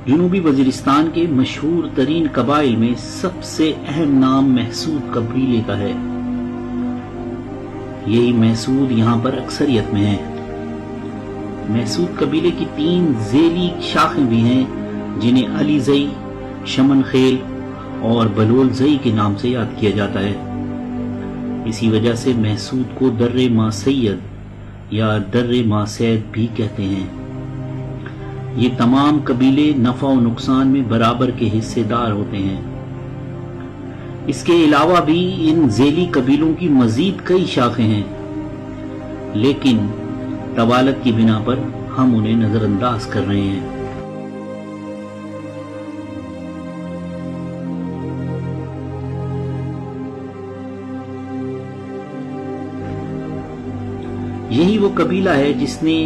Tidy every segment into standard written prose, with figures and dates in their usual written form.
جنوبی وزیرستان کے مشہور ترین قبائل میں سب سے اہم نام محسود قبیلے کا ہے۔ یہی محسود یہاں پر اکثریت میں ہے۔ محسود قبیلے کی 3 ذیلی شاخیں بھی ہیں جنہیں علی زئی، شمن خیل اور بلول زئی کے نام سے یاد کیا جاتا ہے۔ اسی وجہ سے محسود کو در ما سید یا در ما سید بھی کہتے ہیں۔ یہ تمام قبیلے نفع و نقصان میں برابر کے حصے دار ہوتے ہیں۔ اس کے علاوہ بھی ان ذیلی قبیلوں کی مزید کئی شاخیں ہیں، لیکن طوالت کی بنا پر ہم انہیں نظر انداز کر رہے ہیں۔ یہی وہ قبیلہ ہے جس نے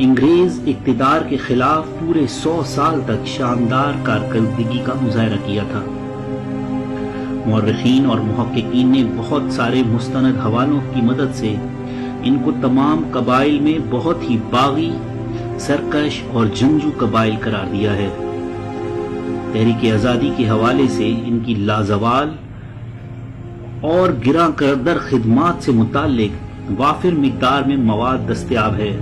انگریز اقتدار کے خلاف پورے 100 سال تک شاندار کارکردگی کا مظاہرہ کیا تھا۔ مورخین اور محققین نے بہت سارے مستند حوالوں کی مدد سے ان کو تمام قبائل میں بہت ہی باغی، سرکش اور جنگجو قبائل قرار دیا ہے۔ تحریک آزادی کے حوالے سے ان کی لازوال اور گراں کردر خدمات سے متعلق وافر مقدار میں مواد دستیاب ہے۔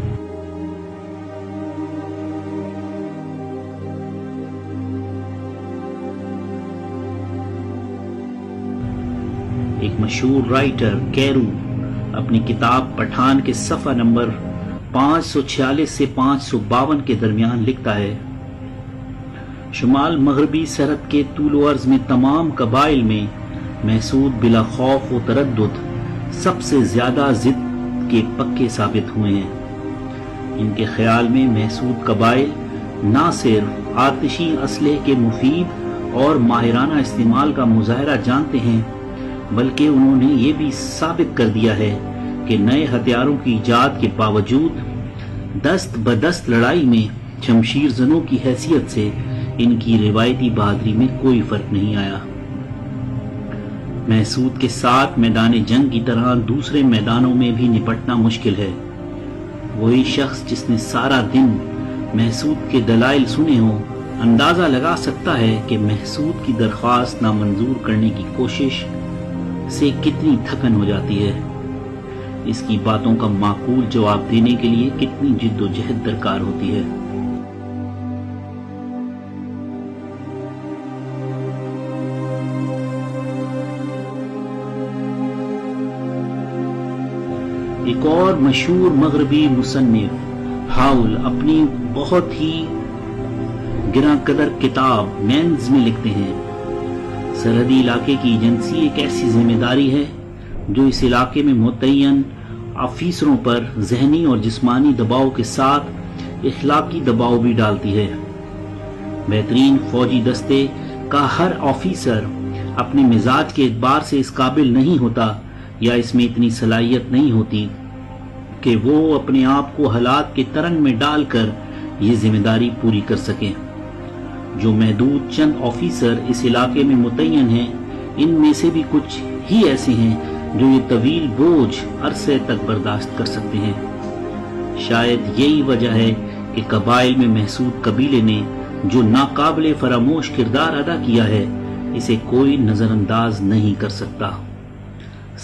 ایک مشہور رائٹر کیرو اپنی کتاب پٹھان کے صفحہ نمبر 546 سے 552 کے درمیان لکھتا ہے، شمال مغربی سرحد کے طول و عرض میں تمام قبائل میں محسود بلا خوف و تردد سب سے زیادہ ضد کے پکے ثابت ہوئے ہیں۔ ان کے خیال میں محسود قبائل نہ صرف آتشی اسلحے کے مفید اور ماہرانہ استعمال کا مظاہرہ جانتے ہیں، بلکہ انہوں نے یہ بھی ثابت کر دیا ہے کہ نئے ہتھیاروں کی ایجاد کے باوجود دست بدست لڑائی میں شمشیر زنوں کی حیثیت سے ان کی روایتی بہادری میں کوئی فرق نہیں آیا۔ محسود کے ساتھ میدان جنگ کی طرح دوسرے میدانوں میں بھی نپٹنا مشکل ہے۔ وہی شخص جس نے سارا دن محسود کے دلائل سنے ہوں اندازہ لگا سکتا ہے کہ محسود کی درخواست نامنظور کرنے کی کوشش سے کتنی تھکن ہو جاتی ہے، اس کی باتوں کا معقول جواب دینے کے لیے کتنی جد و جہد درکار ہوتی ہے۔ ایک اور مشہور مغربی مصنف ہاول اپنی بہت ہی گراں قدر کتاب مینز میں لکھتے ہیں، سرحدی علاقے کی ایجنسی ایک ایسی ذمہ داری ہے جو اس علاقے میں متعین آفیسروں پر ذہنی اور جسمانی دباؤ کے ساتھ اخلاقی دباؤ بھی ڈالتی ہے۔ بہترین فوجی دستے کا ہر آفیسر اپنے مزاج کے اعتبار سے اس قابل نہیں ہوتا یا اس میں اتنی صلاحیت نہیں ہوتی کہ وہ اپنے آپ کو حالات کے ترنگ میں ڈال کر یہ ذمہ داری پوری کر سکیں۔ جو محدود چند آفیسر اس علاقے میں متعین ہیں، ان میں سے بھی کچھ ہی ایسے ہیں جو یہ طویل بوجھ عرصے تک برداشت کر سکتے ہیں۔ شاید یہی وجہ ہے کہ قبائل میں محسود قبیلے نے جو ناقابل فراموش کردار ادا کیا ہے، اسے کوئی نظر انداز نہیں کر سکتا۔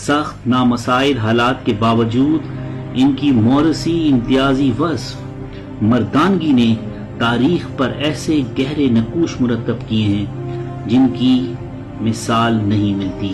سخت نامساعد حالات کے باوجود ان کی موروثی امتیازی وصف مردانگی نے تاریخ پر ایسے گہرے نقوش مرتب کیے ہیں جن کی مثال نہیں ملتی۔